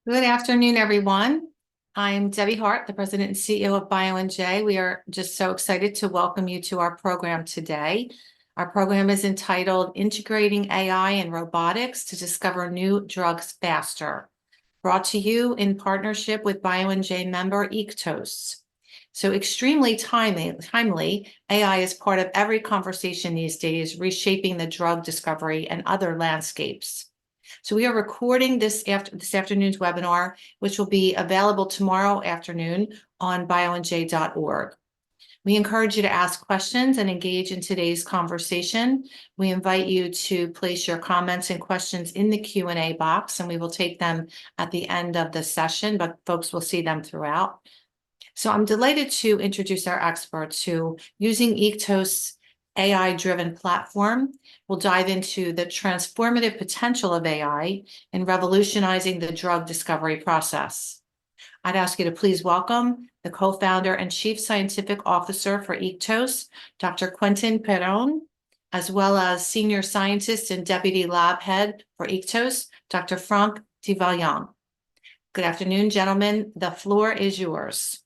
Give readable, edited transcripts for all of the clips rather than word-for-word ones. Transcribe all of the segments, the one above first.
Good afternoon, everyone. I'm Debbie Hart, the President and CEO of BioNJ. We are just so excited to welcome you to our program today. Our program is entitled Integrating AI and Robotics to Discover New Drugs Faster, brought to you in partnership with BioNJ member Ectos. So extremely timely, AI is part of every conversation these days, reshaping the drug discovery and other landscapes. So we are recording this afternoon's webinar, which will be available tomorrow afternoon on bionj.org. We encourage you to ask questions and engage in today's conversation. We invite you to place your comments and questions in the Q&A box, and we will take them at the end of the session, but folks will see them throughout. So I'm delighted to introduce our experts who, using Ectos' AI-driven platform, will dive into the transformative potential of AI in revolutionizing the drug discovery process. I'd ask you to please welcome the co-founder and chief scientific officer for Ectos, Dr. Quentin Perron, as well as senior scientist and deputy lab head for Ectos, Dr. Franck Tivalian. Good afternoon, gentlemen. The floor is yours.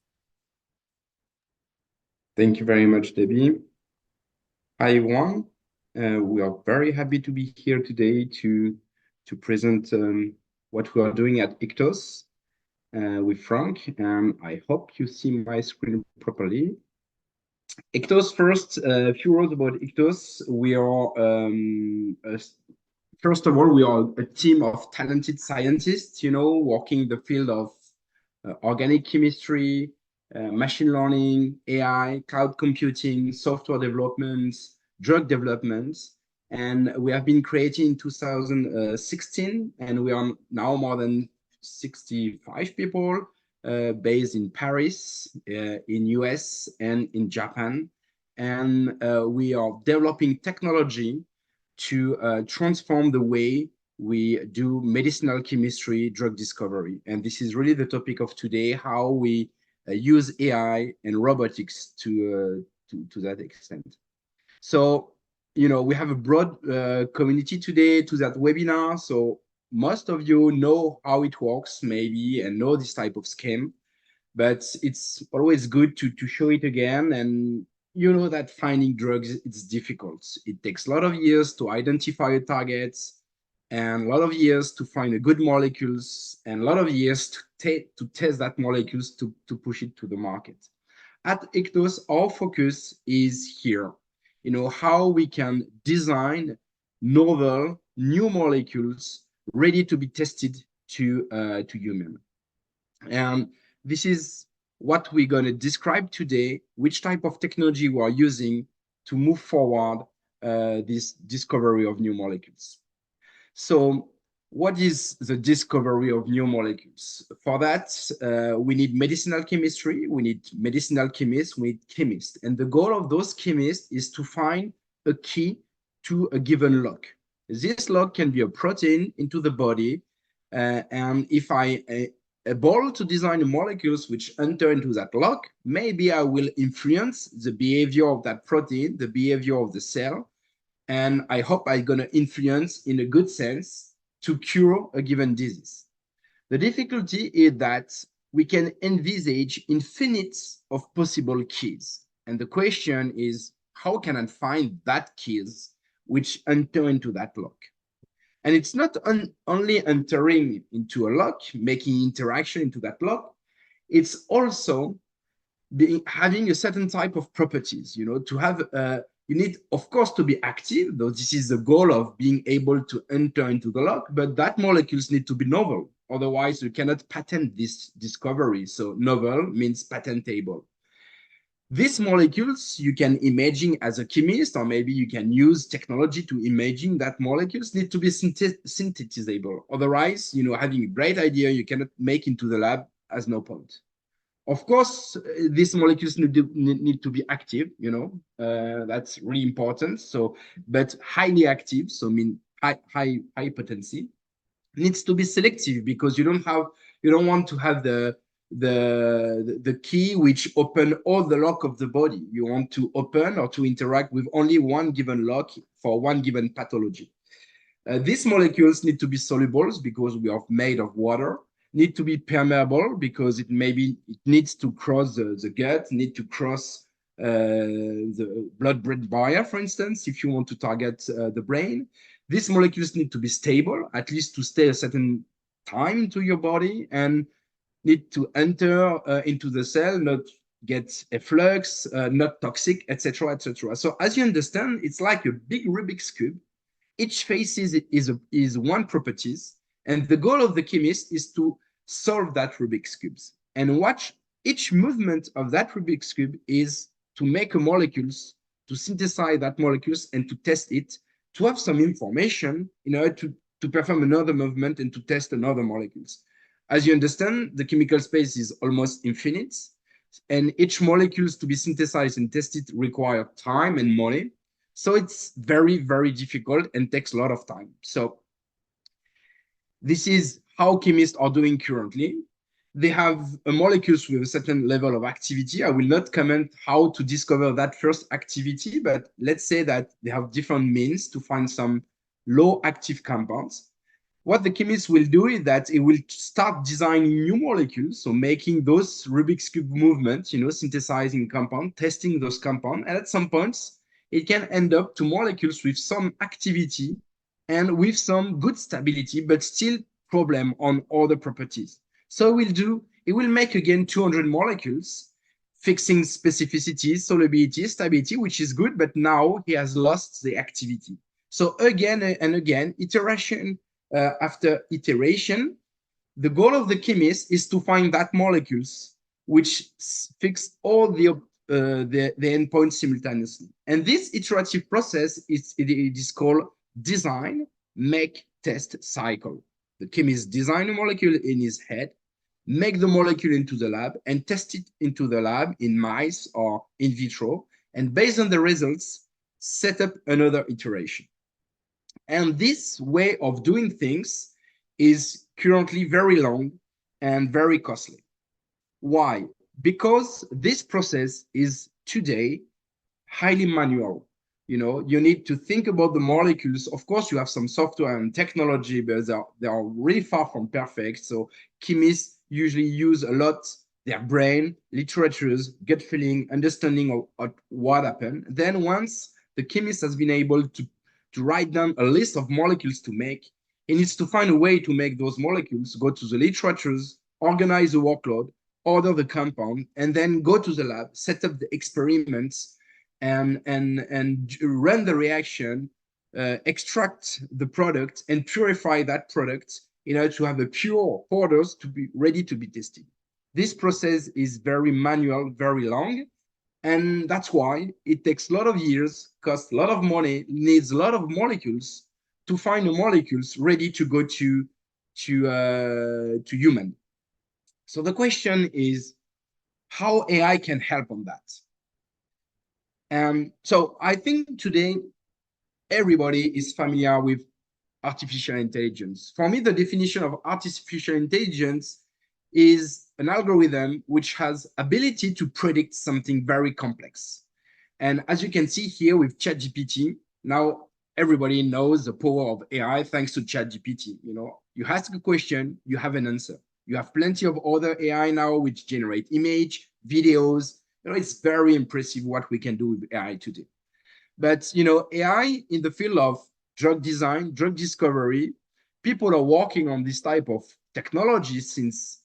Thank you very much, Debbie. Hi, everyone. We are very happy to be here today to present what we are doing at Ectos with Frank. I hope you see my screen properly. Ectos, first, a few words about Ectos. We are, first of all, we are a team of talented scientists, working in the field of organic chemistry, machine learning, AI, cloud computing, software development, drug development. And we have been created in 2016, and we are now more than 65 people based in Paris, in US, and in Japan. And we are developing technology to transform the way we do medicinal chemistry, drug discovery. And this is really the topic of today, how we use AI and robotics to that extent. So, we have a broad community today to that webinar. So most of you know how it works, maybe, and know this type of scheme, but it's always good to show it again. And you know that finding drugs, it's difficult. It takes a lot of years to identify a target, and a lot of years to find a good molecules, and a lot of years to test that molecules to push it to the market. At Ectos, our focus is here, how we can design novel, new molecules ready to be tested to human. And this is what we're going to describe today, which type of technology we are using to move forward this discovery of new molecules. So what is the discovery of new molecules? For that, we need medicinal chemistry, we need medicinal chemists, we need chemists. And the goal of those chemists is to find a key to a given lock. This lock can be a protein into the body. And if I able to design molecules which enter into that lock, maybe I will influence the behavior of that protein, the behavior of the cell, and I hope I'm going to influence in a good sense to cure a given disease. The difficulty is that we can envisage infinite of possible keys. And the question is, how can I find that keys which enter into that lock? And it's not only entering into a lock, making interaction into that lock, it's also having a certain type of properties, to have, you need, of course, to be active, though this is the goal of being able to enter into the lock, but that molecules need to be novel. Otherwise, you cannot patent this discovery. So novel means patentable. These molecules you can imagine as a chemist, or maybe you can use technology to imagine that molecules need to be synthesizable. Otherwise, having a great idea you cannot make into the lab has no point. Of course, these molecules need to be active, that's really important. So, but highly active, so mean high potency. Needs to be selective because you don't want to have the key which open all the lock of the body. You want to open or to interact with only one given lock for one given pathology. These molecules need to be soluble because we are made of water. need to be permeable because it needs to cross the gut, need to cross the blood-brain barrier, for instance, if you want to target the brain. These molecules need to be stable, at least to stay a certain time into your body, and need to enter into the cell, not get efflux, not toxic, etc., etc. So as you understand, it's like a big Rubik's cube. Each face is one properties, and the goal of the chemist is to solve that Rubik's cubes. And watch each movement of that Rubik's cube is to make a molecules, to synthesize that molecules and to test it, to have some information in order to perform another movement and to test another molecules. As you understand, the chemical space is almost infinite, and each molecules to be synthesized and tested require time and money. So it's very, very difficult and takes a lot of time. So this is how chemists are doing currently. They have molecules with a certain level of activity. I will not comment how to discover that first activity, but let's say that they have different means to find some low active compounds. What the chemist will do is that it will start designing new molecules, so making those Rubik's Cube movements, synthesizing compound, testing those compounds, and at some points, it can end up to molecules with some activity and with some good stability, but still problem on other properties. So it will make again 200 molecules, fixing specificity, solubility, stability, which is good, but now he has lost the activity. So again and again, iteration after iteration, the goal of the chemist is to find that molecules which fix all the endpoints simultaneously. And this iterative process it is called design, make, test cycle. The chemist design a molecule in his head, make the molecule into the lab, and test it into the lab in mice or in vitro. And based on the results, set up another iteration. And this way of doing things is currently very long and very costly. Why? Because this process is today highly manual. You need to think about the molecules. Of course, you have some software and technology, but they are really far from perfect. So chemists usually use a lot their brain, literatures, gut feeling, understanding of what happened. Then once the chemist has been able to write down a list of molecules to make, he needs to find a way to make those molecules, go to the literatures, organize the workload, order the compound, and then go to the lab, set up the experiments, and run the reaction, extract the product, and purify that product in order to have a pure powders to be ready to be tested. This process is very manual, very long, and that's why it takes a lot of years, costs a lot of money, needs a lot of molecules to find the molecules ready to go to human. So the question is how AI can help on that. So I think today everybody is familiar with artificial intelligence. For me, the definition of artificial intelligence is an algorithm which has ability to predict something very complex. And as you can see here with ChatGPT, now everybody knows the power of AI thanks to ChatGPT. You ask a question, you have an answer. You have plenty of other AI now which generate image, videos. It's very impressive what we can do with AI today. But AI in the field of drug design, drug discovery, people are working on this type of technology since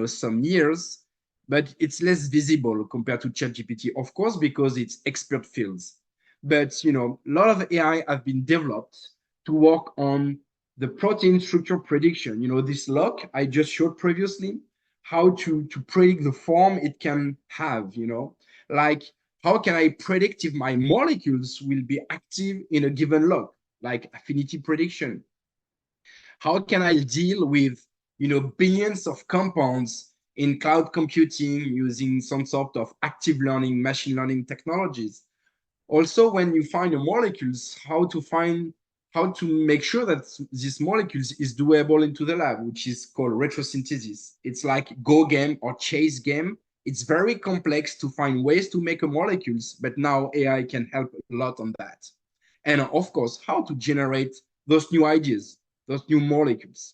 some years, but it's less visible compared to ChatGPT, of course, because it's expert fields. But a lot of AI have been developed to work on the protein structure prediction. This lock I just showed previously, how to predict the form it can have. Like how can I predict if my molecules will be active in a given lock, like affinity prediction? How can I deal with billions of compounds in cloud computing using some sort of active learning, machine learning technologies? Also, when you find the molecules, how to make sure that these molecules is doable into the lab, which is called retrosynthesis. It's like Go game or chase game. It's very complex to find ways to make a molecules, but now AI can help a lot on that. And of course, how to generate those new ideas, those new molecules.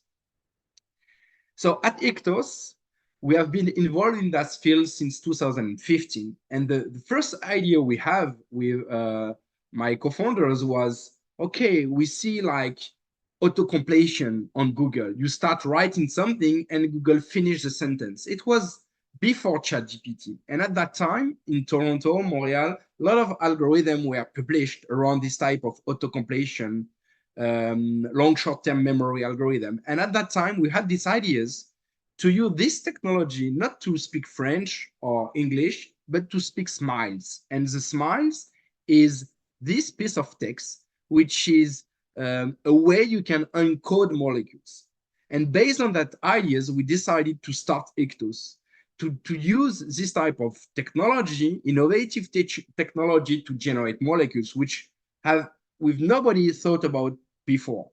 So at Ictos, we have been involved in that field since 2015. And the first idea we have with my co-founders was, okay, we see like auto-completion on Google. You start writing something and Google finish the sentence. It was before ChatGPT. And at that time in Toronto, Montreal, a lot of algorithms were published around this type of auto-completion, long short-term memory algorithm. And at that time, we had these ideas to use this technology not to speak French or English, but to speak smiles. And the smiles is this piece of text, which is a way you can encode molecules. And based on that ideas, we decided to start Ictos, to use this type of technology, innovative technology to generate molecules, which have with nobody thought about before.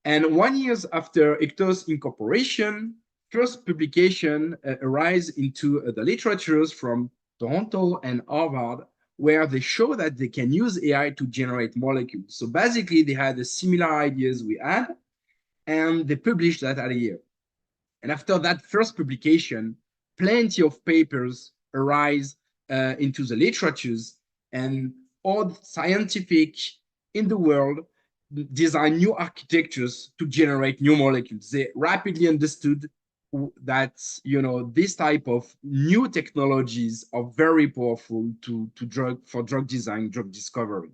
And 1 year after Ictos incorporation, first publication arise into the literatures from Toronto and Harvard, where they show that they can use AI to generate molecules. So basically, they had the similar ideas we had, and they published that at a year. And after that first publication, plenty of papers arise into the literatures, and all scientific in the world design new architectures to generate new molecules. They rapidly understood that this type of new technologies are very powerful for drug design, drug discovery.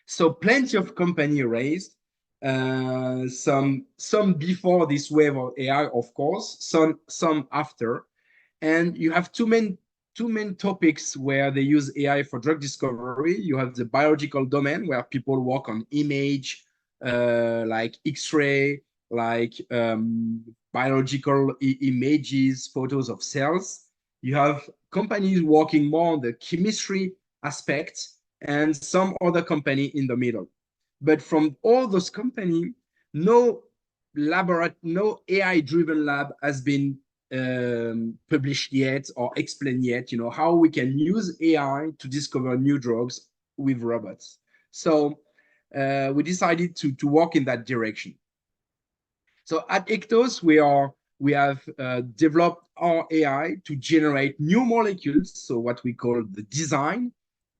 So plenty of company raised, some before this wave of AI, of course, some after. And you have two main topics where they use AI for drug discovery. You have the biological domain, where people work on image, like X-ray, like biological images, photos of cells. You have companies working more on the chemistry aspect, and some other company in the middle. But from all those companies, no AI-driven lab has been published yet or explained yet, how we can use AI to discover new drugs with robots. So we decided to work in that direction. So at Ictos, we have developed our AI to generate new molecules, so what we call the design,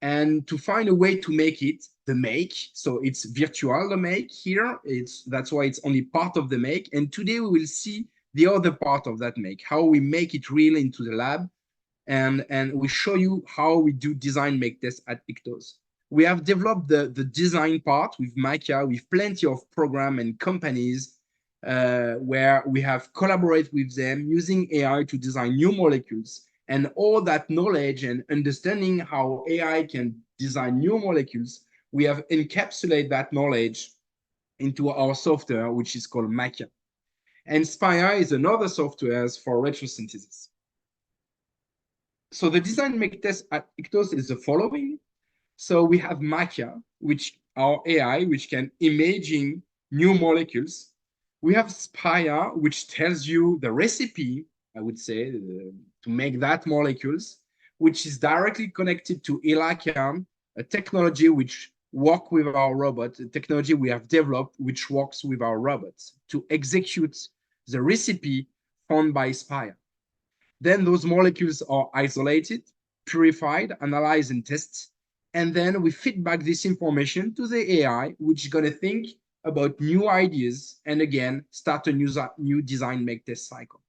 and to find a way to make it the make. So it's virtual, the make here. That's why it's only part of the make. And today we will see the other part of that make, how we make it real into the lab. And we show you how we do design make tests at Ictos. We have developed the design part with Micah, with plenty of program and companies where we have collaborated with them using AI to design new molecules. And all that knowledge and understanding how AI can design new molecules, we have encapsulated that knowledge into our software, which is called Micah. And Spire is another software for retrosynthesis. So the design make test at Ictos is the following. So we have Micah, which our AI, which can imaging new molecules. We have Spire, which tells you the recipe, I would say, to make that molecules, which is directly connected to ELICA, a technology which works with our robot, a technology we have developed which works with our robots to execute the recipe found by Spire. Then those molecules are isolated, purified, analyzed, and tested. And then we feed back this information to the AI, which is going to think about new ideas and again, start a new design make test cycle.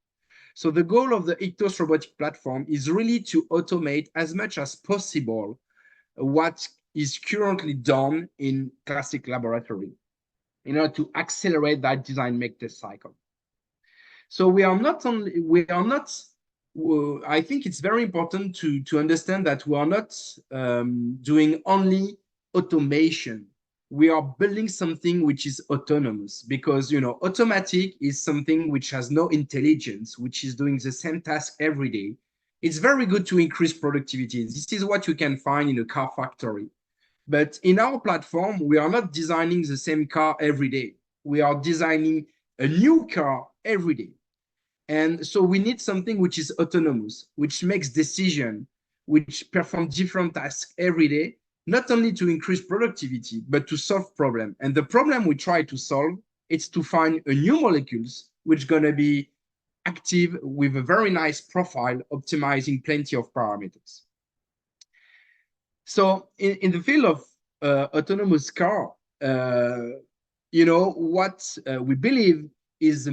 So the goal of the Ictos robotic platform is really to automate as much as possible what is currently done in classic laboratory in order to accelerate that design make test cycle. So I think it's very important to understand that we are not doing only automation. We are building something which is autonomous, because automatic is something which has no intelligence, which is doing the same task every day. It's very good to increase productivity. This is what you can find in a car factory. But in our platform, we are not designing the same car every day. We are designing a new car every day. And so we need something which is autonomous, which makes decision, which performs different tasks every day, not only to increase productivity, but to solve problem. And the problem we try to solve It's to find a new molecules which going to be active with a very nice profile, optimizing plenty of parameters. So in the field of autonomous car, what we believe is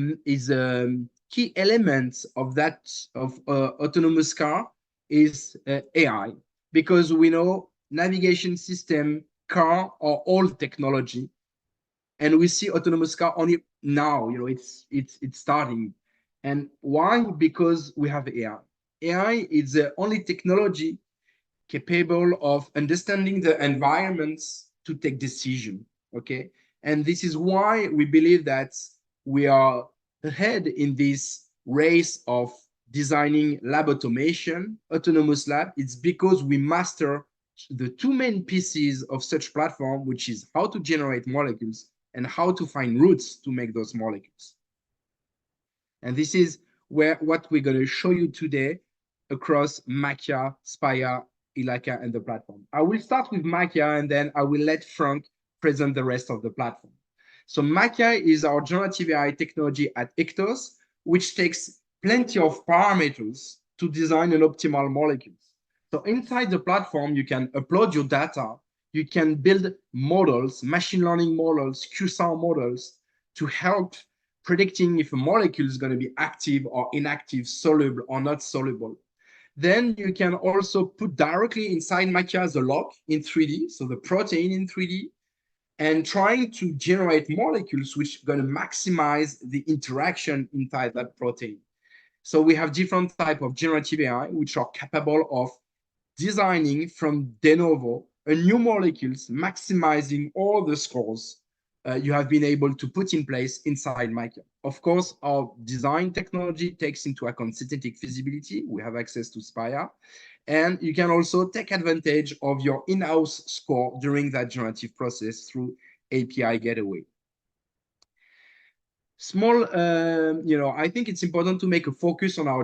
key elements of that of autonomous car is AI, because we know navigation system, car are old technology, and we see autonomous car only now. It's starting, and why? Because we have AI. AI is the only technology capable of understanding the environments to take decision. Okay, and this is why we believe that we are ahead in this race of designing lab automation, autonomous lab. It's because we master the two main pieces of such platform, which is how to generate molecules and how to find routes to make those molecules. And this is what we're going to show you today across Machia, Spire, Ilaka, and the platform. I will start with Machia, and then I will let Frank present the rest of the platform. So Machia is our generative AI technology at Ectos, which takes plenty of parameters to design an optimal molecule. So inside the platform, you can upload your data, you can build models, machine learning models, QSAR models, to help predicting if a molecule is going to be active or inactive, soluble or not soluble. Then you can also put directly inside Machia the lock in 3D, so the protein in 3D, and trying to generate molecules which are going to maximize the interaction inside that protein. So we have different types of generative AI which are capable of designing from de novo a new molecules, maximizing all the scores you have been able to put in place inside Machia. Of course, our design technology takes into account synthetic feasibility. We have access to Spire. And you can also take advantage of your in-house score during that generative process through API Gateway. I think it's important to make a focus on our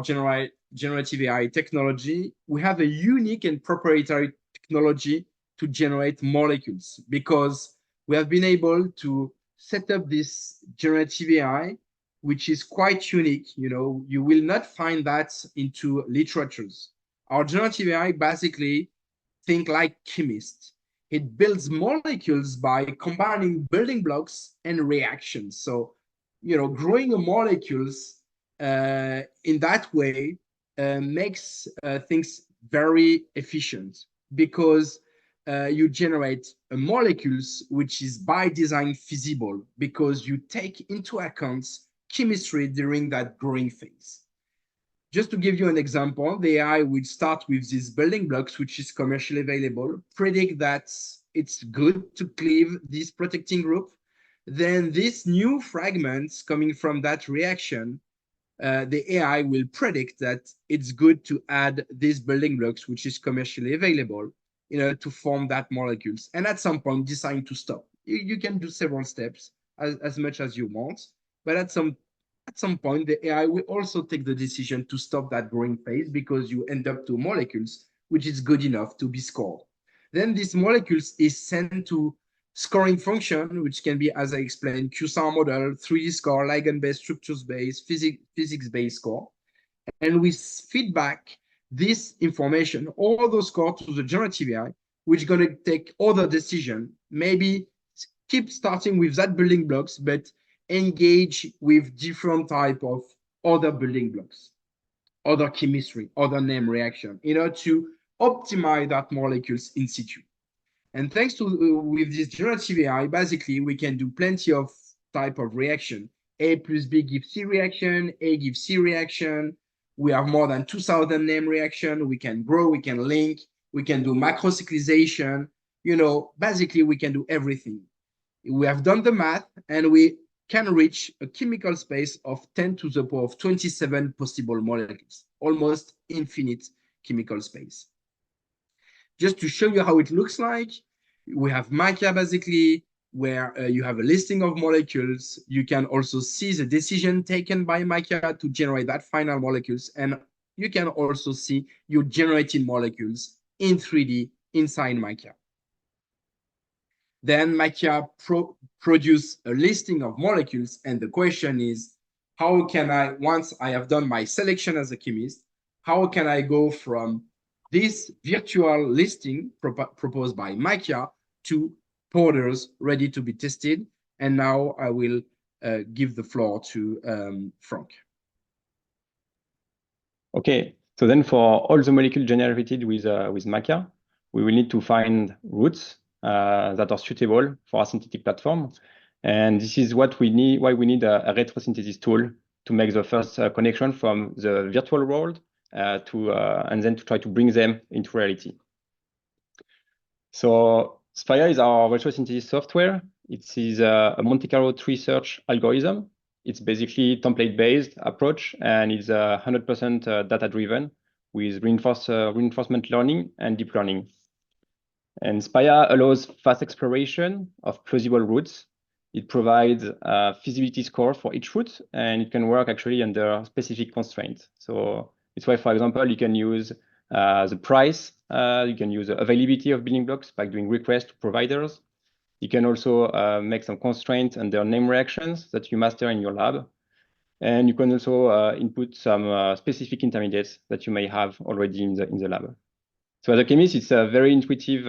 generative AI technology. We have a unique and proprietary technology to generate molecules, because we have been able to set up this generative AI, which is quite unique. You will not find that into literatures. Our generative AI basically think like chemists. It builds molecules by combining building blocks and reactions. So growing molecules in that way makes things very efficient, because you generate molecules which is by design feasible, because you take into account chemistry during that growing phase. Just to give you an example, the AI will start with these building blocks, which is commercially available, predict that it's good to cleave this protecting group. Then these new fragments coming from that reaction, the AI will predict that it's good to add these building blocks, which is commercially available, to form that molecules. And at some point, decide to stop. You can do several steps as much as you want, but at some point, the AI will also take the decision to stop that growing phase, because you end up to molecules which is good enough to be scored. Then these molecules is sent to scoring function, which can be, as I explained, QSAR model, 3D score, ligand-based, structures-based, physics-based score. And we feed back this information, all those scores, to the generative AI, which is going to take other decision, maybe keep starting with that building blocks, but engage with different type of other building blocks, other chemistry, other name reaction, to optimize that molecules in situ. And thanks to with this generative AI, basically we can do plenty of type of reaction. A plus B gives C reaction, A gives C reaction. We have more than 2,000 name reaction. We can grow, we can link, we can do macrocyclization. Basically we can do everything. We have done the math, and we can reach a chemical space of 10 to the power of 27 possible molecules, almost infinite chemical space. Just to show you how it looks like, we have Machia basically, where you have a listing of molecules. You can also see the decision taken by Machia to generate that final molecules. And you can also see your generated molecules in 3D inside Machia. Then Machia produce a listing of molecules. And the question is, how can I, once I have done my selection as a chemist, how can I go from this virtual listing proposed by Machia to powders ready to be tested? And now I will give the floor to Frank. Okay, so then for all the molecules generated with Machia, we will need to find routes that are suitable for a synthetic platform. And this is what we need, why we need a retrosynthesis tool to make the first connection from the virtual world and then to try to bring them into reality. So Spire is our retrosynthesis software. It is a Monte Carlo tree search algorithm. It's basically template-based approach, and it's 100% data-driven with reinforcement learning and deep learning. And Spire allows fast exploration of plausible routes. It provides a feasibility score for each route, and it can work actually under specific constraints. So it's why, for example, you can use the price, you can use the availability of building blocks by doing requests to providers. You can also make some constraints under name reactions that you master in your lab. And you can also input some specific intermediates that you may have already in the lab. So as a chemist, it's a very intuitive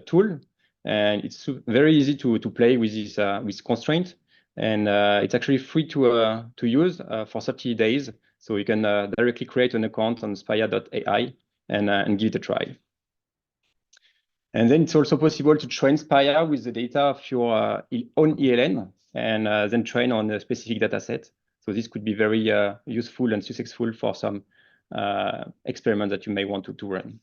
tool, and it's very easy to play with this with constraint. And it's actually free to use for 30 days. So you can directly create an account on spire.ai and give it a try. And then it's also possible to train Spire with the data of your own ELN and then train on a specific data set. So this could be very useful and successful for some experiments that you may want to run.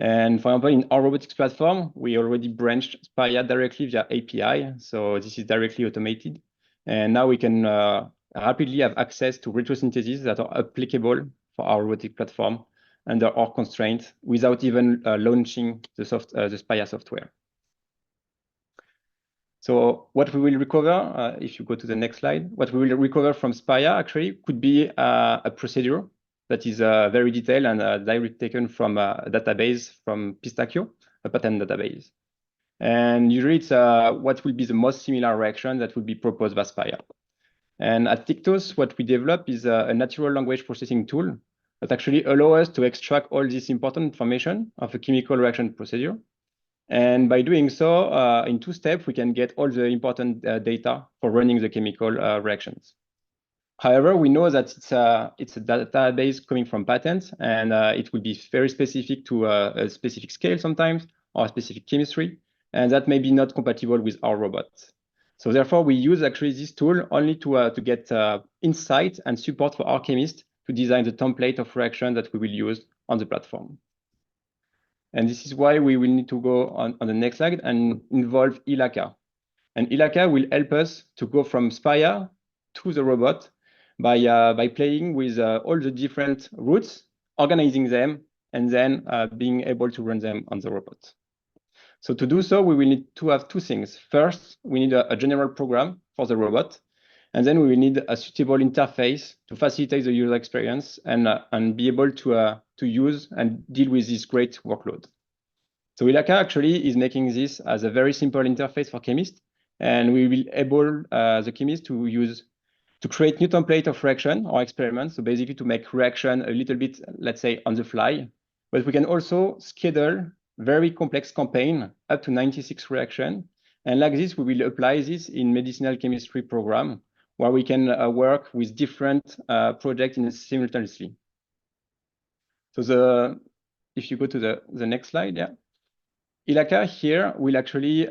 And for example, in our robotics platform, we already branched Spire directly via API. So this is directly automated. And now we can rapidly have access to retrosynthesis that are applicable for our robotic platform under our constraints without even launching the Spire software. So what we will recover, if you go to the next slide, what we will recover from Spire actually could be a procedure that is very detailed and directly taken from a database from Pistachio, a patent database. And usually it's what will be the most similar reaction that will be proposed by Spire. And at Tictos, what we develop is a natural language processing tool that actually allows us to extract all this important information of a chemical reaction procedure. And by doing so, in 2 steps, we can get all the important data for running the chemical reactions. However, we know that it's a database coming from patents, and it will be very specific to a specific scale sometimes, or a specific chemistry, and that may be not compatible with our robots. So therefore, we use actually this tool only to get insight and support for our chemists to design the template of reaction that we will use on the platform. And this is why we will need to go on the next slide and involve Ilaka. And Ilaka will help us to go from Spire to the robot by playing with all the different routes, organizing them, and then being able to run them on the robot. So to do so, we will need to have 2 things. First, we need a general program for the robot. And then we will need a suitable interface to facilitate the user experience and be able to use and deal with this great workload. So Ilaka actually is making this as a very simple interface for chemists. And we will able the chemist to create new template of reaction or experiments. So basically to make reaction a little bit, let's say, on the fly. But we can also schedule very complex campaign up to 96 reaction. And like this, we will apply this in medicinal chemistry program where we can work with different projects simultaneously. So if you go to the next slide, yeah. Ilaka here will actually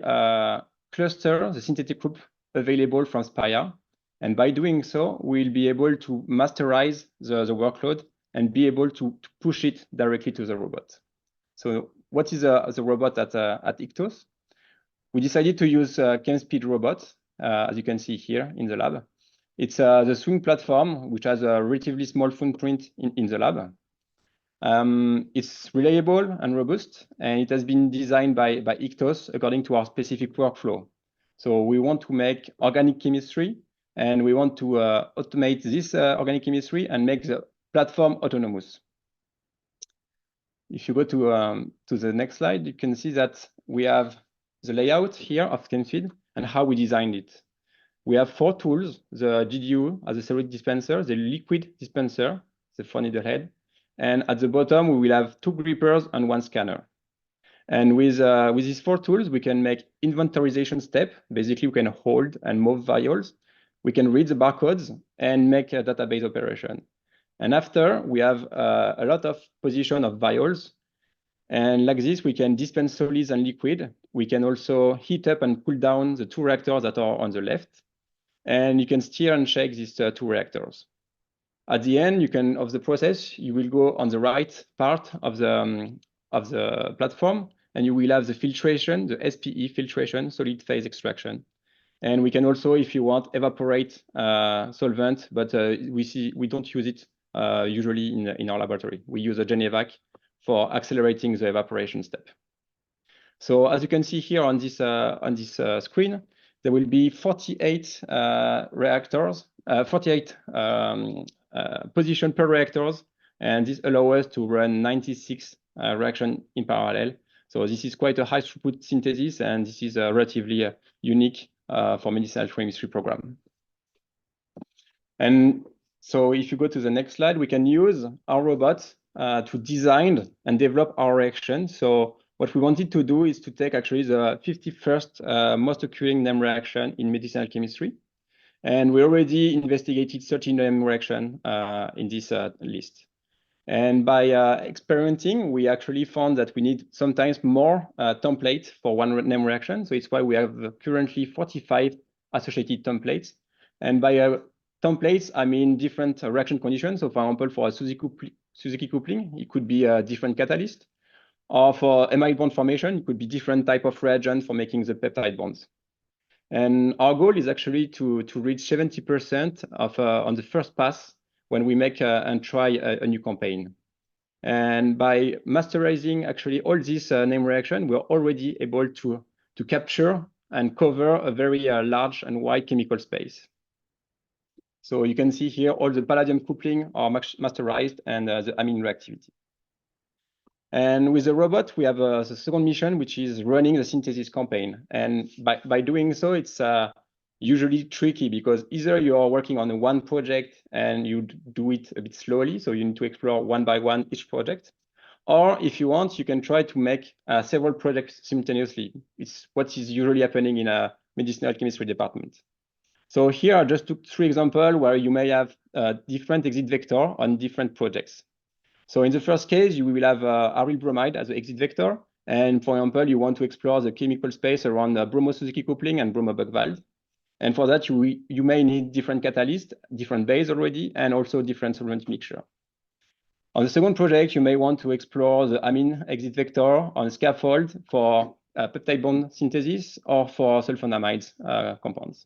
cluster the synthetic group available from Spire. And by doing so, we'll be able to masterize the workload and be able to push it directly to the robot. So what is the robot at Ictos? We decided to use ChemSpeed robots, as you can see here in the lab. It's the Swing platform, which has a relatively small footprint in the lab. It's reliable and robust, and it has been designed by Ictos according to our specific workflow. So we want to make organic chemistry, and we want to automate this organic chemistry and make the platform autonomous. If you go to the next slide, you can see that we have the layout here of ChemFeed and how we designed it. We have 4 tools: the GDU as a solid dispenser, the liquid dispenser, the 4 needle head, and at the bottom we will have 2 grippers and 1 scanner. And with these 4 tools, we can make inventorization step. Basically, we can hold and move vials. We can read the barcodes and make a database operation. And after, we have a lot of position of vials. And like this, we can dispense solids and liquid. We can also heat up and cool down the 2 reactors that are on the left. And you can steer and shake these 2 reactors. At the end, of the process, you will go on the right part of the platform, and you will have the filtration, the SPE filtration, solid phase extraction. And we can also, if you want, evaporate solvent, but we don't use it usually in our laboratory. We use a Genevac for accelerating the evaporation step. So as you can see here on this screen, there will be 48 reactors, 48 position per reactors, and this allows us to run 96 reactions in parallel. So this is quite a high throughput synthesis, and this is relatively unique for medicinal chemistry program. And so if you go to the next slide, we can use our robots to design and develop our reaction. So what we wanted to do is to take actually the 51st most occurring NAM reaction in medicinal chemistry. And we already investigated 13 NAM reaction in this list. And by experimenting, we actually found that we need sometimes more templates for one NAM reaction. So it's why we have currently 45 associated templates. And by templates, I mean different reaction conditions. So for example, for a Suzuki coupling, it could be a different catalyst. Or for amide bond formation, it could be different type of reagent for making the peptide bonds. And our goal is actually to reach 70% of on the first pass when we make and try a new campaign. And by masterizing actually all these NAM reaction, we're already able to capture and cover a very large and wide chemical space. So you can see here all the palladium coupling are masterized and the amine reactivity. And with the robot, we have the second mission, which is running the synthesis campaign. And by doing so, it's usually tricky because either you are working on one project and you do it a bit slowly, so you need to explore one by one each project. Or if you want, you can try to make several projects simultaneously. It's what is usually happening in a medicinal chemistry department. So here I just took 3 examples where you may have different exit vector on different projects. So in the first case, you will have aryl bromide as the exit vector. And for example, you want to explore the chemical space around bromo-Suzuki coupling and bromo-Buchwald. And for that, you may need different catalysts, different base already, and also different solvent mixture. On the second project, you may want to explore the amine exit vector on scaffold for peptide bond synthesis or for sulfonamides compounds.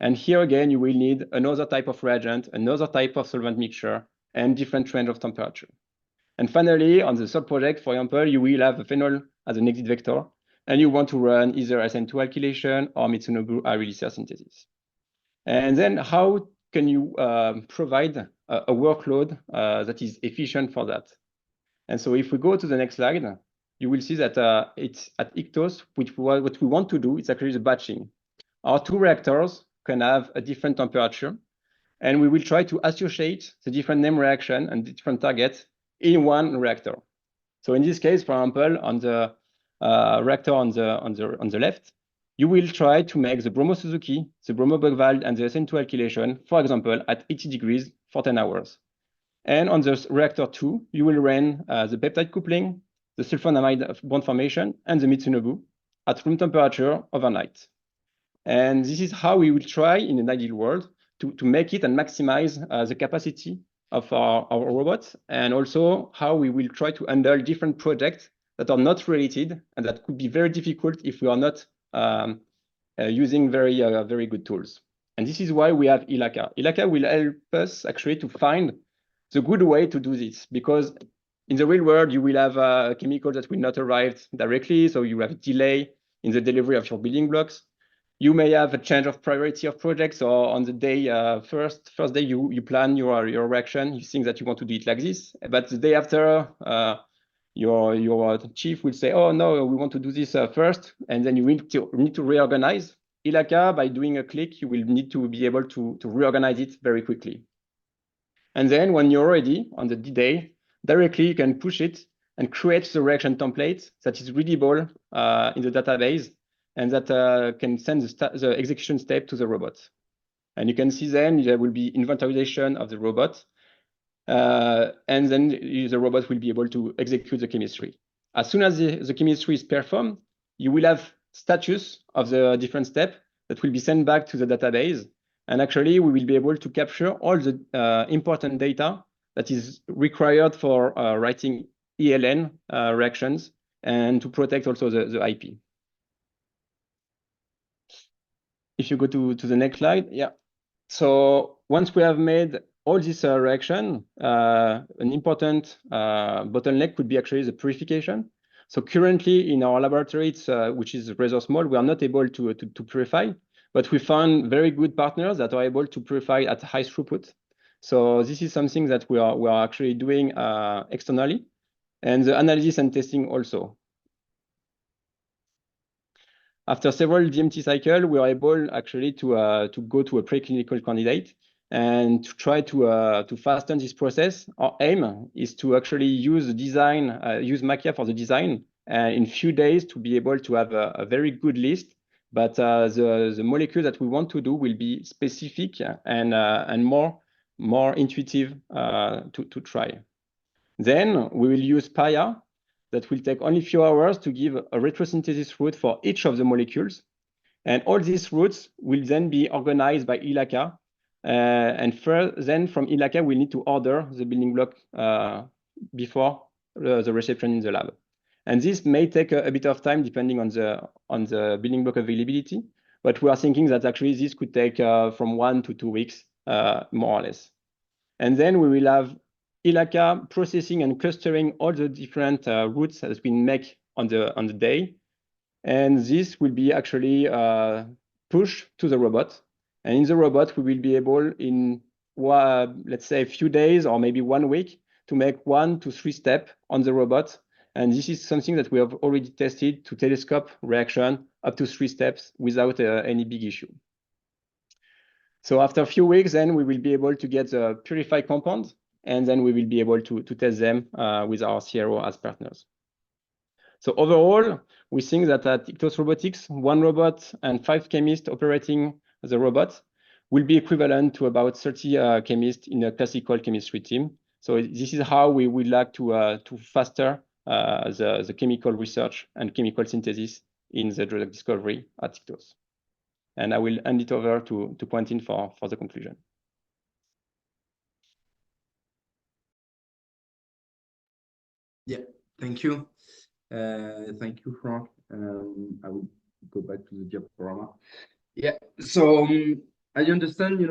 And here again, you will need another type of reagent, another type of solvent mixture, and different range of temperature. And finally, on the third project, for example, you will have a phenol as an exit vector, and you want to run either SN2 alkylation or Mitsunobu aryl ester synthesis. And then how can you provide a workload that is efficient for that? And so if we go to the next slide, you will see that it's at Ictos, what we want to do is actually the batching. Our 2 reactors can have a different temperature, and we will try to associate the different NAM reaction and different targets in one reactor. So in this case, for example, on the reactor on the left, you will try to make the bromo-Suzuki, the bromo-Buchwald, and the SN2 alkylation, for example, at 80 degrees for 10 hours. And on the reactor 2, you will run the peptide coupling, the sulfonamide bond formation, and the Mitsunobu at room temperature overnight. And this is how we will try in an ideal world to make it and maximize the capacity of our robots, and also how we will try to handle different projects that are not related and that could be very difficult if we are not using very good tools. And this is why we have ILACA. ILACA will help us actually to find the good way to do this, because in the real world, you will have chemicals that will not arrive directly, so you have a delay in the delivery of your building blocks. You may have a change of priority of projects, or on the day first day you plan your reaction, you think that you want to do it like this, but the day after your chief will say, oh no, we want to do this first, and then you need to reorganize. Ilaka, by doing a click, you will need to be able to reorganize it very quickly. And then when you're ready on the D-Day, directly you can push it and create the reaction template that is readable in the database, and that can send the execution step to the robot. And you can see then there will be inventarization of the robot, and then the robot will be able to execute the chemistry. As soon as the chemistry is performed, you will have status of the different steps that will be sent back to the database. And actually, we will be able to capture all the important data that is required for writing ELN reactions and to protect also the IP. If you go to the next slide, yeah. So once we have made all this reaction, an important bottleneck could be actually the purification. So currently in our laboratory, which is rather small, we are not able to purify, but we found very good partners that are able to purify at high throughput. So this is something that we are actually doing externally, and the analysis and testing also. After several DMT cycles, we are able actually to go to a preclinical candidate and to try to fasten this process. Our aim is to actually use the design, use Machia for the design, in few days to be able to have a very good list. But the molecule that we want to do will be specific and more intuitive to try. Then we will use Paya that will take only a few hours to give a retrosynthesis route for each of the molecules. And all these routes will then be organized by Ilaka. Then from Ilaka, we need to order the building block before the reception in the lab. And this may take a bit of time depending on the building block availability. But we are thinking that actually this could take from 1 to 2 weeks, more or less. And then we will have Ilaka processing and clustering all the different routes that has been made on the day. And this will be actually pushed to the robot. And in the robot, we will be able in, let's say, a few days or maybe 1 week to make 1 to 3 steps on the robot. And this is something that we have already tested to telescope reaction up to 3 steps without any big issue. So after a few weeks, then we will be able to get the purified compound, and then we will be able to test them with our CRO as partners. So overall, we think that at Ictos Robotics, 1 robot and 5 chemists operating the robot will be equivalent to about 30 chemists in a classical chemistry team. So this is how we would like to faster the chemical research and chemical synthesis in the drug discovery at Ictos. And I will hand it over to Quentin for the conclusion. Yeah, thank you. Thank you, Frank. I will go back to the diaporama. Yeah, so I understand,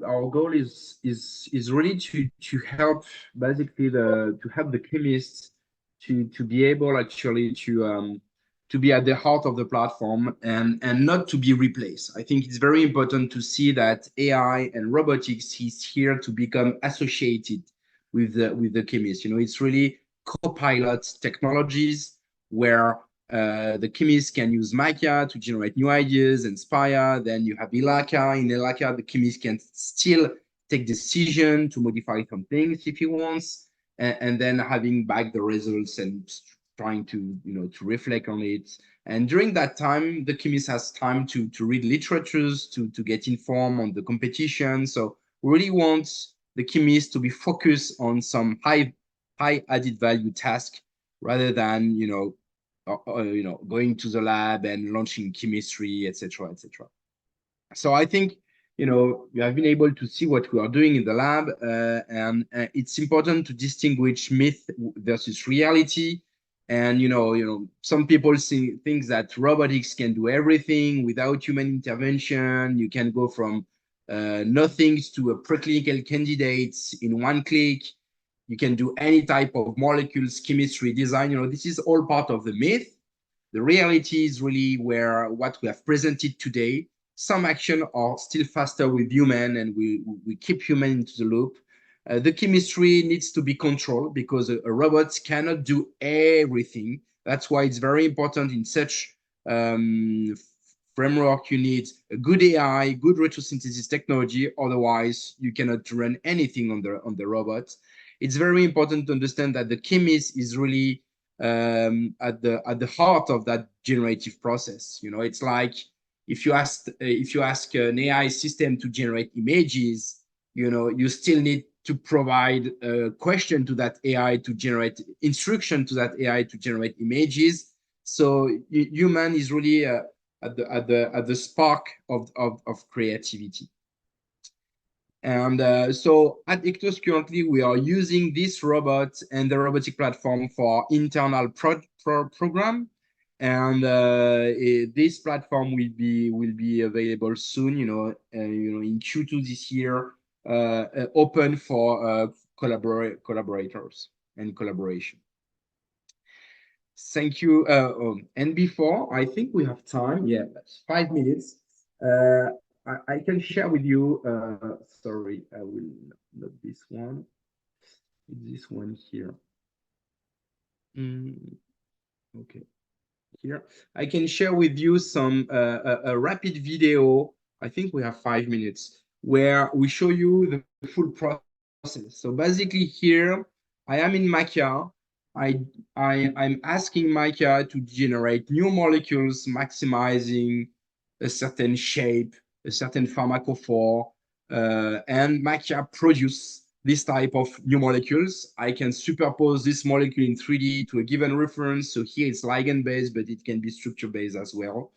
our goal is really to help basically to help the chemists to be able actually to be at the heart of the platform and not to be replaced. I think it's very important to see that AI and robotics is here to become associated with the chemists. It's really co-pilot technologies where the chemists can use Machia to generate new ideas, inspire. Then you have Ilaka. In Ilaka, the chemist can still take decision to modify some things if he wants, and then having back the results and trying to to reflect on it. And during that time, the chemist has time to read literatures, to get informed on the competition. So we really want the chemist to be focused on some high added value task rather than going to the lab and launching chemistry, etc., etc. So I think we have been able to see what we are doing in the lab, and it's important to distinguish myth versus reality. And some people think that robotics can do everything without human intervention. You can go from nothing to a preclinical candidate in 1 click. You can do any type of molecules, chemistry, design. This is all part of the myth. The reality is really where what we have presented today. Some action are still faster with human, and we keep human into the loop. The chemistry needs to be controlled because a robot cannot do everything. That's why it's very important in such framework. You need a good AI, good retrosynthesis technology. Otherwise, you cannot run anything on the robot. It's very important to understand that the chemist is really at the heart of that generative process. You know, it's like if you ask an AI system to generate images, you know, you still need to provide a question to that AI to generate instruction to that AI to generate images. So human is really at the spark of creativity. And so at Ictus currently, we are using this robot and the robotic platform for internal program. And this platform will be available soon, in Q2 this year, open for collaborators and collaboration. Thank you. And before, I think we have time. Yeah, that's 5 minutes. I can share with you. Sorry, I will not this one. This one here. Okay. Here, I can share with you some a rapid video. I think we have 5 minutes where we show you the full process. So basically here, I am in Machia. I'm asking Machia to generate new molecules, maximizing a certain shape, a certain pharmacophore, and Machia produce this type of new molecules. I can superpose this molecule in 3D to a given reference. So here it's ligand-based, but it can be structure-based as well.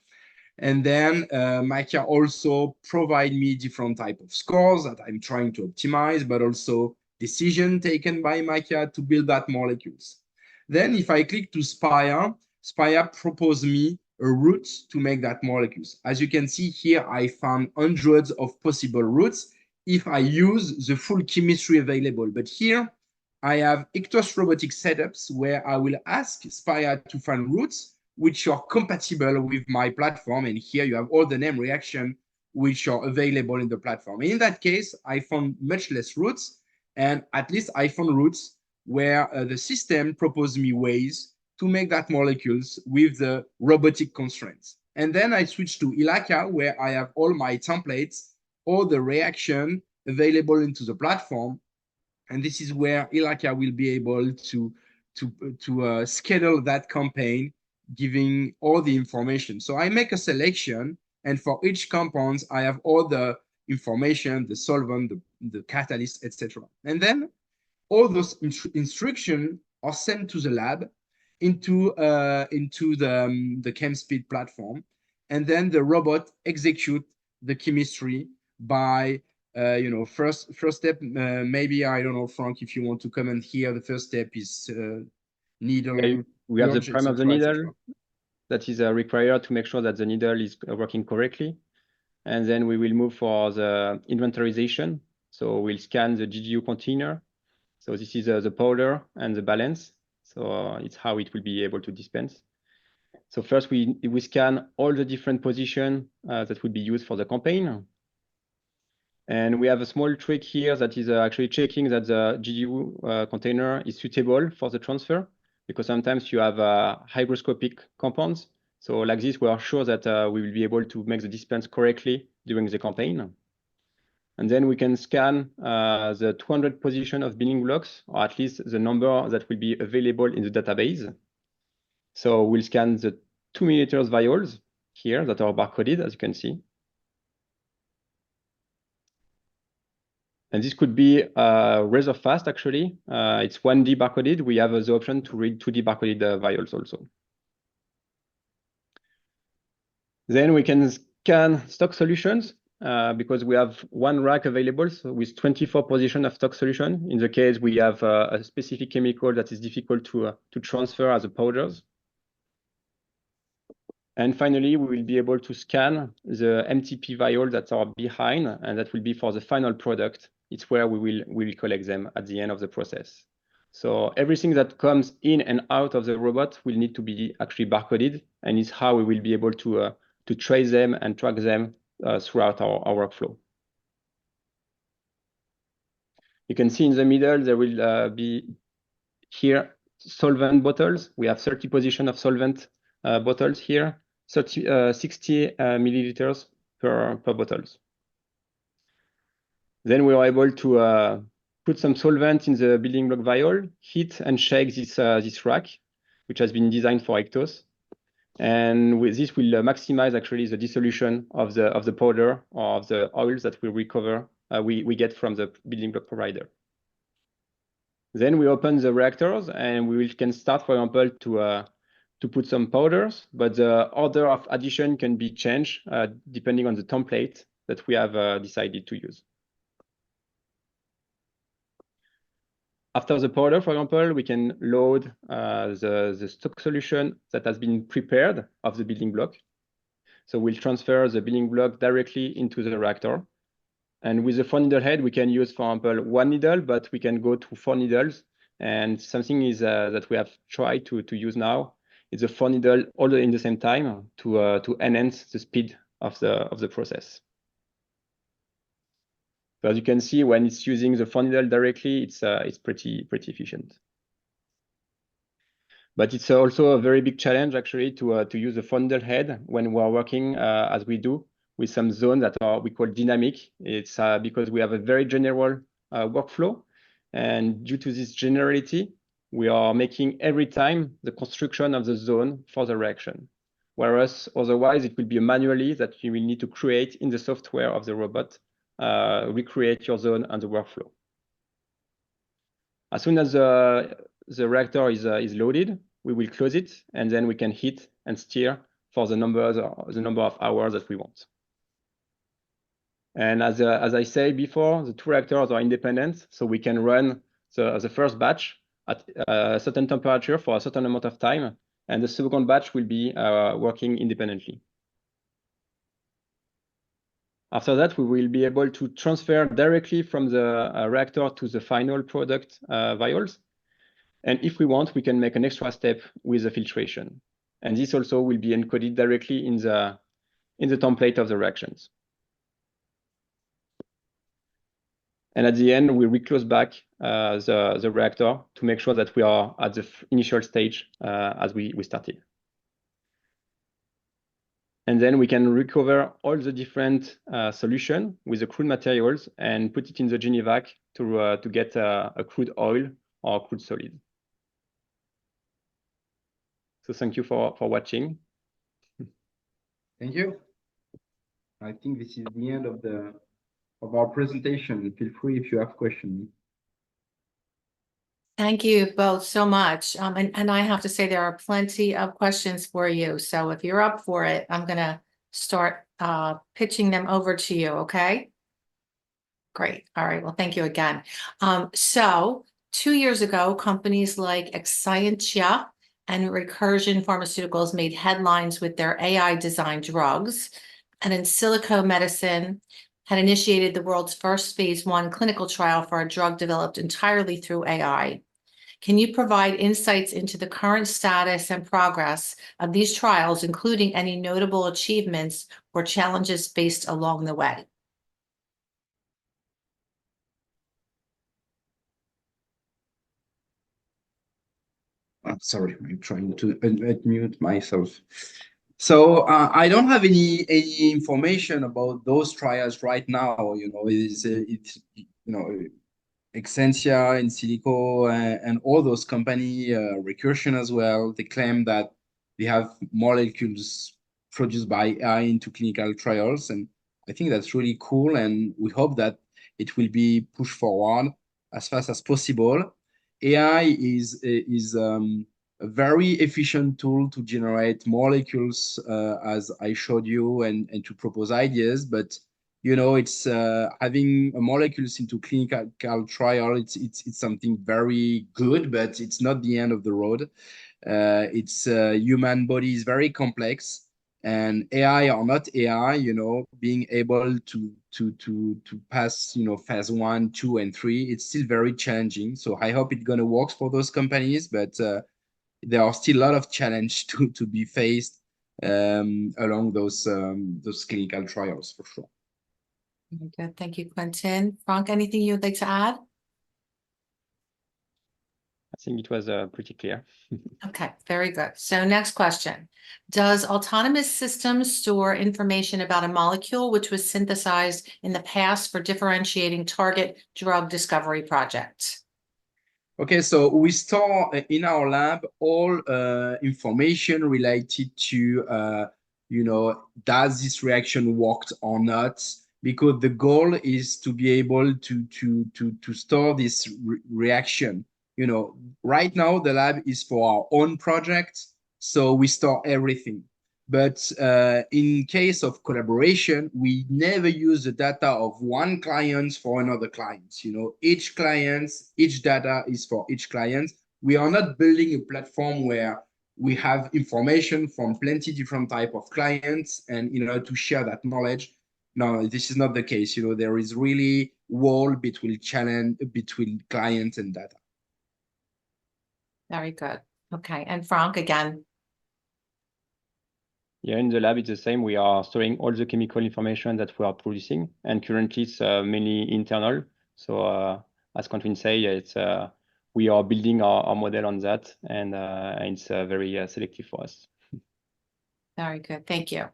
And then Machia also provide me different type of scores that I'm trying to optimize, but also decision taken by Machia to build that molecules. Then if I click to Spire, Spire propose me a route to make that molecules. As you can see here, I found hundreds of possible routes if I use the full chemistry available. But here I have Ictus Robotics setups where I will ask Spire to find routes which are compatible with my platform. And here you have all the name reaction which are available in the platform. In that case, I found much less routes, and at least I found routes where the system proposed me ways to make that molecules with the robotic constraints. And then I switch to Ilaka, where I have all my templates, all the reaction available into the platform. And this is where Ilaka will be able to schedule that campaign, giving all the information. So I make a selection, and for each compound, I have all the information, the solvent, the catalyst, etc. And then all those instructions are sent to the lab into the ChemSpeed platform, and then the robot execute the chemistry by first step. Maybe I don't know, Frank, if you want to comment here. The first step is needle. Okay. We have the prime of the needle that is required to make sure that the needle is working correctly. And then we will move for the inventorization. So we'll scan the GGU container. So this is the powder and the balance. So it's how it will be able to dispense. So first we scan all the different positions that would be used for the campaign. And we have a small trick here that is actually checking that the GGU container is suitable for the transfer, because sometimes you have hygroscopic compounds. So like this, we are sure that we will be able to make the dispense correctly during the campaign. And then we can scan the 200 position of building blocks, or at least the number that will be available in the database. So we'll scan the 2 milliliters vials here that are barcoded, as you can see. And this could be rather fast, actually. It's 1D barcoded. We have the option to read 2D barcoded vials also. Then we can scan stock solutions because we have one rack available, so with 24 position of stock solution. In the case we have a specific chemical that is difficult to transfer as a powders. And finally, we will be able to scan the MTP vial that are behind, and that will be for the final product. It's where we will collect them at the end of the process. So everything that comes in and out of the robot will need to be actually barcoded, and it's how we will be able to trace them and track them throughout our workflow. You can see in the middle, there will be here solvent bottles. We have 30 position of solvent bottles here, 60 milliliters per bottles. Then we are able to put some solvent in the building block vial, heat and shake this rack, which has been designed for Ectos. And with this will maximize actually the dissolution of the powder or of the oils that we recover, we get from the building block provider. Then we open the reactors and can start, for example, to put some powders, but the order of addition can be changed depending on the template that we have decided to use. After the powder, for example, we can load the stock solution that has been prepared of the building block. So we'll transfer the building block directly into the reactor. And with the 4-needle head, we can use, for example, 1 needle, but we can go to 4 needles. And something is that we have tried to use now is a 4-needle all in the same time to enhance the speed of the process. So as you can see, when it's using the 4-needle directly, it's pretty efficient. But it's also a very big challenge actually to use the 4-needle head when we are working as we do with some zones that we call dynamic. It's because we have a very general workflow, and due to this generality, we are making every time the construction of the zone for the reaction. Whereas otherwise it will be manually that you will need to create in the software of the robot, recreate your zone and the workflow. As soon as the reactor is loaded, we will close it, and then we can heat and steer for the number of hours that we want. And as I said before, the 2 reactors are independent, so we can run the first batch at a certain temperature for a certain amount of time, and the second batch will be working independently. After that, we will be able to transfer directly from the reactor to the final product vials. And if we want, we can make an extra step with the filtration. And this also will be encoded directly in the template of the reactions. And at the end, we reclose back the reactor to make sure that we are at the initial stage as we started. And then we can recover all the different solution with the crude materials and put it in the Genivac to get a crude oil or a crude solid. So thank you for watching. Thank you. I think this is the end of our presentation. Feel free if you have questions. Thank you both so much. And I have to say there are plenty of questions for you. So if you're up for it, I'm going to start pitching them over to you. Okay. Great. All right. Well, thank you again. So 2 years ago, companies like Exscientia and Recursion Pharmaceuticals made headlines with their AI-designed drugs. And in Silico Medicine had initiated the world's first phase 1 clinical trial for a drug developed entirely through AI. Can you provide insights into the current status and progress of these trials, including any notable achievements or challenges faced along the way? I'm sorry, I'm trying to unmute myself. So I don't have any information about those trials right now. You know, it's you know, Exscientia and Silico and all those companies, Recursion as well. They claim that they have molecules produced by AI into clinical trials, and I think that's really cool. And we hope that it will be pushed forward as fast as possible. AI is a very efficient tool to generate molecules, as I showed you, and to propose ideas. But you know, it's having molecules into clinical trial. It's something very good, but it's not the end of the road. It's human body is very complex, and AI or not AI, you know, being able to pass, you know, phase 1, 2, and 3, it's still very challenging. So I hope it's gonna work for those companies, but there are still a lot of challenge to be faced along those clinical trials for sure. Very good. Thank you, Quentin. Franck, anything you'd like to add? think it was pretty clear. Okay, very good. So next question. Does autonomous systems store information about a molecule which was synthesized in the past for differentiating target drug discovery projects? Okay, so we store in our lab all information related to, does this reaction worked or not? Because the goal is to be able to store this reaction. Right now the lab is for our own project, so we store everything. But in case of collaboration, we never use the data of one client for another client. Each data is for each client. We are not building a platform where we have information from plenty different type of clients and to share that knowledge. No, this is not the case. There is really wall between client and data. Very good. Okay, and Frank again. Yeah, in the lab, it's the same. We are storing all the chemical information that we are producing, and currently it's mainly internal. So as Quentin say, it's we are building our model on that, and it's very selective for us. Very good. Thank you.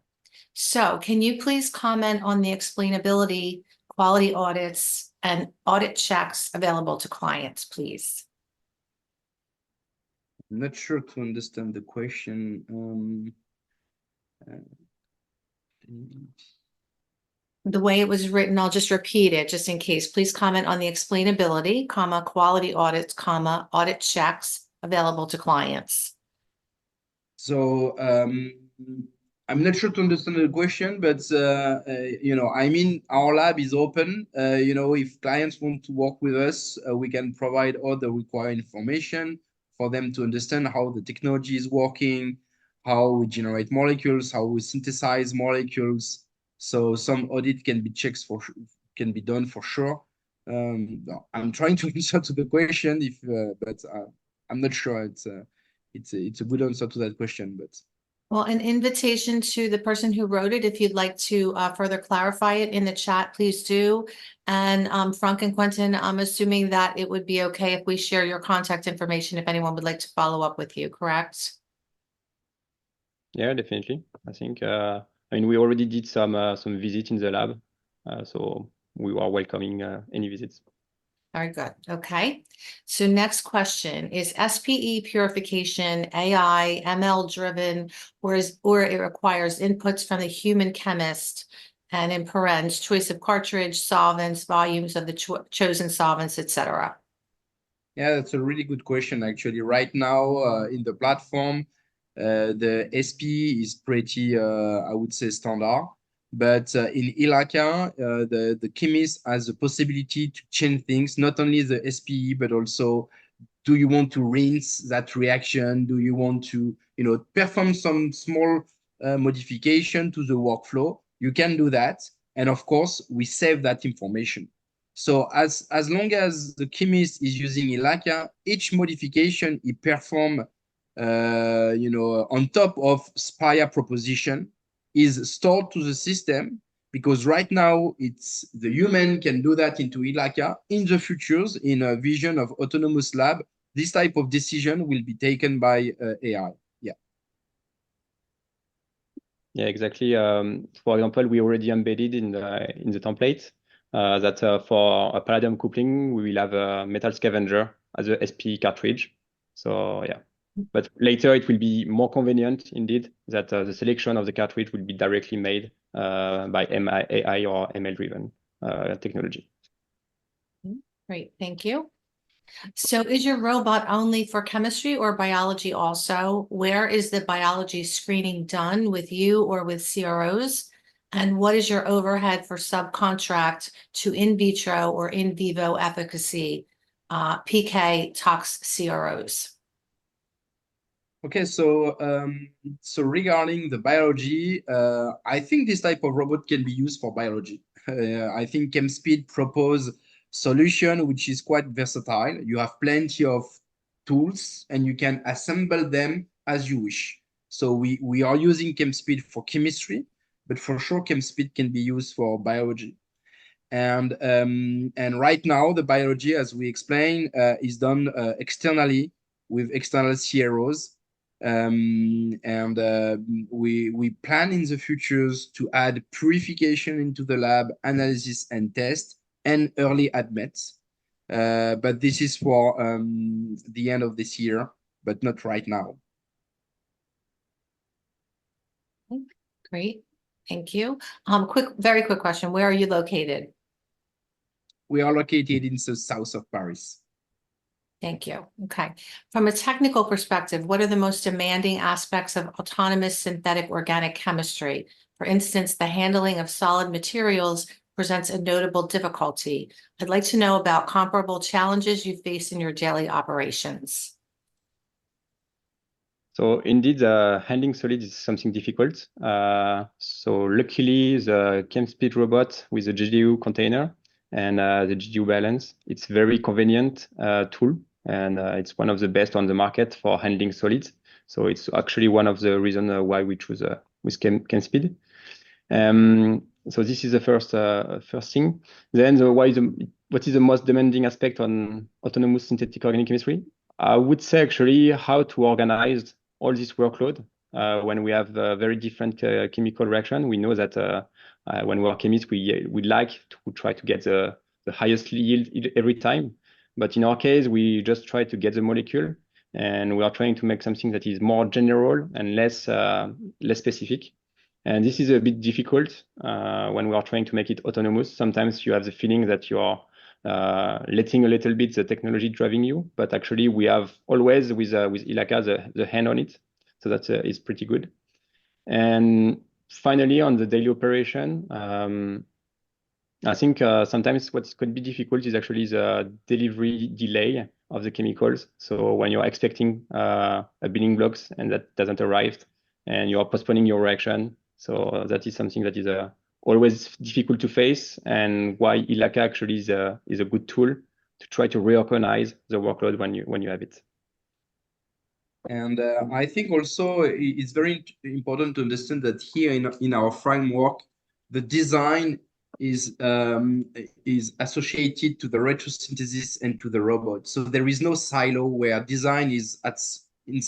So can you please comment on the explainability, quality audits, and audit checks available to clients, please? I'm not sure to understand the question. The way it was written, I'll just repeat it just in case. Please comment on the explainability, quality audits, audit checks available to clients. So I'm not sure to understand the question, but I mean, our lab is open. If clients want to work with us, we can provide all the required information for them to understand how the technology is working, how we generate molecules, how we synthesize molecules. So some audit can be can be done for sure. I'm trying to answer to the question, but I'm not sure it's a good answer to that question, but. Well, an invitation to the person who wrote it, if you'd like to further clarify it in the chat, please do. And Frank and Quentin, I'm assuming that it would be okay if we share your contact information if anyone would like to follow up with you, correct? Yeah, definitely. I think I mean we already did some visit in the lab, so we are welcoming any visits. Very good. Okay. So next question, is SPE purification AI ML driven, or it requires inputs from the human chemist, and in parens, choice of cartridge, solvents, volumes of the chosen solvents, etc.? Yeah, that's a really good question, actually. Right now, in the platform, the SPE is pretty, I would say, standard. But in ELACA, the chemist has the possibility to change things, not only the SPE, but also, do you want to rinse that reaction? Do you want to, perform some small modification to the workflow? You can do that. And of course, we save that information. So as long as the chemist is using ELACA, each modification he perform, on top of SPIA proposition is stored to the system, because right now it's the human can do that into ELACA. In the futures, in a vision of autonomous lab, this type of decision will be taken by AI. Yeah. Yeah, exactly. For example, we already embedded in the template that for a palladium coupling, we will have a metal scavenger as a SP cartridge. So yeah, but later it will be more convenient indeed that the selection of the cartridge will be directly made by AI or ML-driven technology. Great, thank you. So is your robot only for chemistry or biology also? Where is the biology screening done, with you or with CROs? And what is your overhead for subcontract to in vitro or in vivo efficacy, PK tox CROs? Okay, so regarding the biology, I think this type of robot can be used for biology. I think ChemSpeed propose solution which is quite versatile. You have plenty of tools and you can assemble them as you wish. So we are using ChemSpeed for chemistry, but for sure ChemSpeed can be used for biology. And right now the biology, as we explained, is done externally with external CROs. We plan in the futures to add purification into the lab, analysis and test, and early admits. But this is for the end of this year, but not right now. Great, thank you. Very quick question. Where are you located? We are located in the south of Paris. Thank you. Okay. From a technical perspective, what are the most demanding aspects of autonomous synthetic organic chemistry? For instance, the handling of solid materials presents a notable difficulty. I'd like to know about comparable challenges you face in your daily operations. So indeed, handling solids is something difficult. So luckily, the ChemSpeed robot with the GDU container and the GDU balance, it's very convenient tool, and it's one of the best on the market for handling solids. So it's actually one of the reasons why we choose with ChemSpeed. So this is the first thing. Then what is the most demanding aspect on autonomous synthetic organic chemistry? I would say actually how to organize all this workload when we have very different chemical reaction. We know that when we are chemists, we like to try to get the highest yield every time. But in our case, we just try to get the molecule, and we are trying to make something that is more general and less specific. And this is a bit difficult when we are trying to make it autonomous. Sometimes you have the feeling that you are letting a little bit the technology driving you, but actually we have always with ILACA the hand on it, so that is pretty good. And finally, on the daily operation, I think sometimes what could be difficult is actually the delivery delay of the chemicals. So when you're expecting a building blocks and that doesn't arrive, and you are postponing your reaction, so that is something that is always difficult to face, and why ILACA actually is a good tool to try to reorganize the workload when you have it. And I think also it's very important to understand that here in our framework, the design is associated to the retrosynthesis and to the robot. So there is no silo where design is in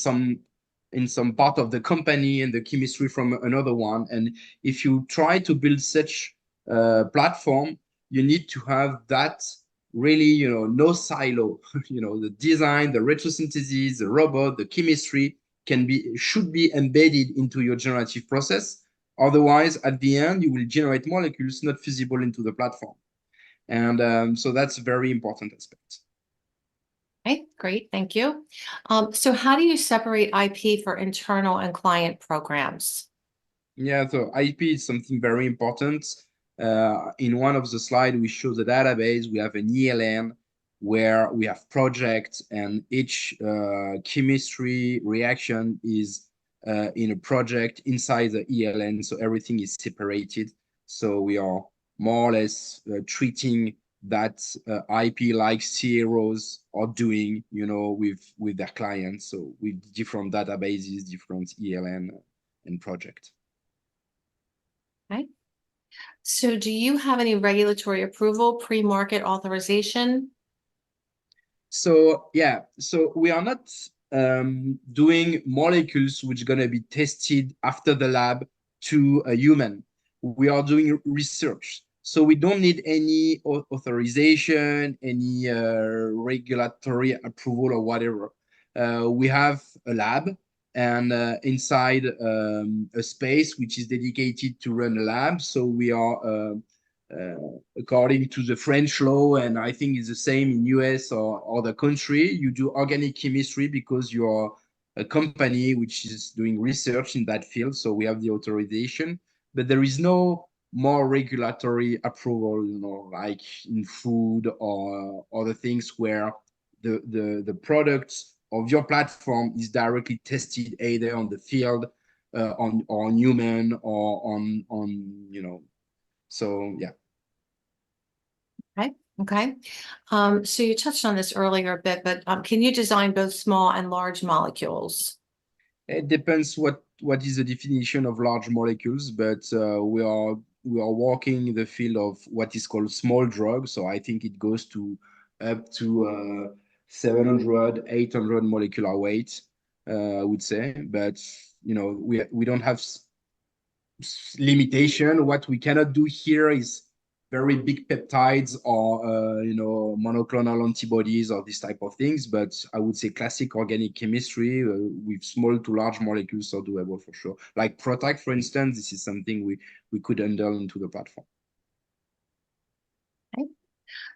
some part of the company and the chemistry from another one. And if you try to build such a platform, you need to have that really, no silo. The design, the retrosynthesis, the robot, the chemistry should be embedded into your generative process. Otherwise, at the end, you will generate molecules not feasible into the platform. And so that's a very important aspect. Okay, great, thank you. So how do you separate IP for internal and client programs? Yeah, so IP is something very important. In one of the slides, we show the database. We have an ELN where we have projects, and each chemistry reaction is in a project inside the ELN. So everything is separated. So we are more or less treating that IP like CROs are doing, with their clients. So with different databases, different ELN and project. Okay. So do you have any regulatory approval, pre-market authorization? So yeah, so we are not doing molecules which are going to be tested after the lab to a human. We are doing research. So we don't need any authorization, any regulatory approval or whatever. We have a lab, and inside a space which is dedicated to run a lab. So we are according to the French law, and I think it's the same in US or other country, you do organic chemistry because you're a company which is doing research in that field. So we have the authorization, but there is no more regulatory approval, like in food or other things where the products of your platform is directly tested either on the field, on human or on. So yeah. Okay. So you touched on this earlier a bit, but can you design both small and large molecules? It depends what is the definition of large molecules, but we are working in the field of what is called small drugs. So I think it goes to up to 700, 800 molecular weight, I would say. But, you know, we don't have limitation. What we cannot do here is very big peptides or, you know, monoclonal antibodies or this type of things. But I would say classic organic chemistry with small to large molecules are doable for sure. Like PROTAC, for instance, this is something we could handle into the platform.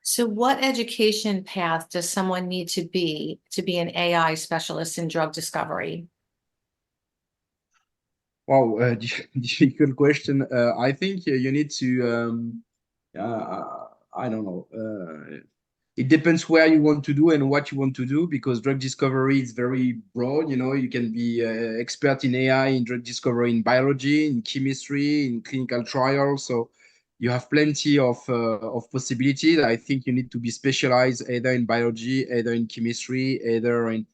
So what education path does someone need to be an AI specialist in drug discovery? Wow, difficult question. I think you need to, I don't know. It depends where you want to do and what you want to do, because drug discovery is very broad. You know, you can be expert in AI, in drug discovery, in biology, in chemistry, in clinical trials. So you have plenty of possibilities. I think you need to be specialized either in biology, either in chemistry, either in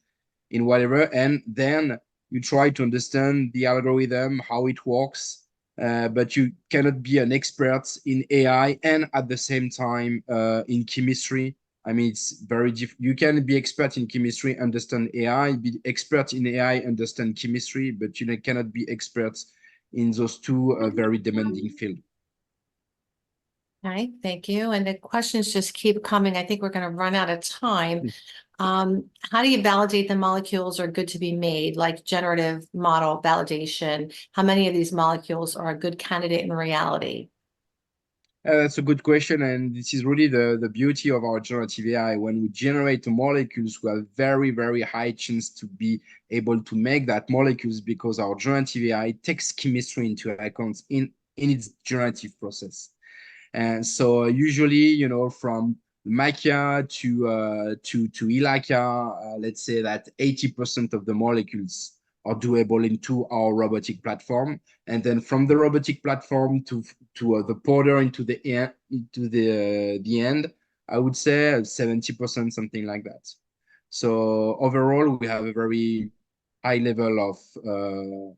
whatever, and then you try to understand the algorithm, how it works, but you cannot be an expert in AI and at the same time in chemistry. I mean, it's very different. You can be expert in chemistry, understand AI, be expert in AI, understand chemistry, but you cannot be experts in those two very demanding fields. Okay, thank you. And the questions just keep coming. I think we're going to run out of time. How do you validate the molecules are good to be made, like generative model validation? How many of these molecules are a good candidate in reality? That's a good question, and this is really the beauty of our generative AI. When we generate molecules, we have very, very high chance to be able to make that molecules, because our generative AI takes chemistry into account in its generative process. And so usually, you know, from Machia to Ilaca, let's say that 80% of the molecules are doable into our robotic platform. And then from the robotic platform to the porter into the end, I would say 70%, something like that. So overall, we have a very high level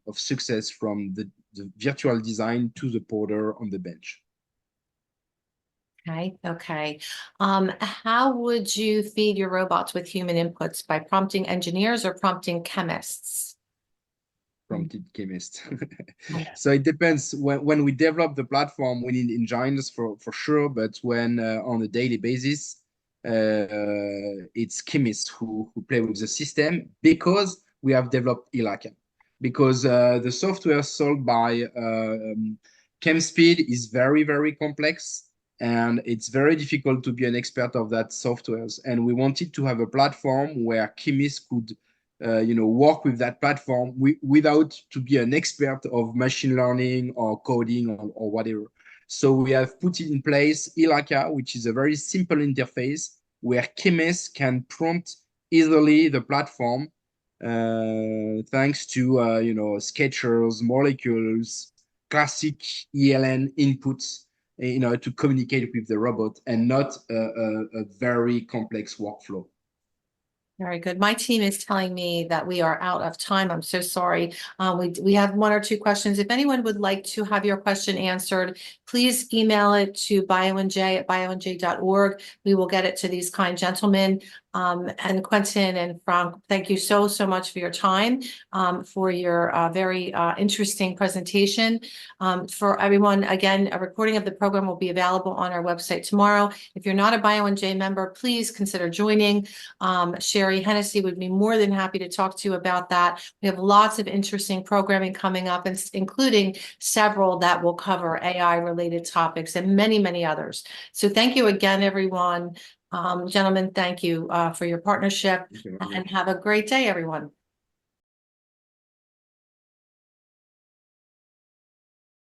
of success from the virtual design to the porter on the bench. Okay. How would you feed your robots with human inputs, by prompting engineers or prompting chemists? Prompted chemist. So it depends. When we develop the platform, we need engineers for sure, but when on a daily basis, it's chemists who play with the system, because we have developed Ilaca. Because the software sold by ChemSpeed is very, very complex, and it's very difficult to be an expert of that softwares. And we wanted to have a platform where chemists could you know, work with that platform without to be an expert of machine learning or coding or whatever. So we have put in place Ilaca, which is a very simple interface where chemists can prompt easily the platform thanks to you know, sketchers, molecules, classic ELN inputs in order to communicate with the robot, and not a very complex workflow. Very good. My team is telling me that we are out of time. I'm so sorry. We have one or two questions. If anyone would like to have your question answered, please email it to bionj@bionj.org. We will get it to these kind gentlemen. And Quentin and Frank, thank you so much for your time, for your very interesting presentation. For everyone, again, a recording of the program will be available on our website tomorrow. If you're not a BioNJ member, please consider joining. Sherry Hennessy would be more than happy to talk to you about that. We have lots of interesting programming coming up, including several that will cover AI-related topics and many others. So thank you again, everyone. Gentlemen, thank you for your partnership, and have a great day, everyone.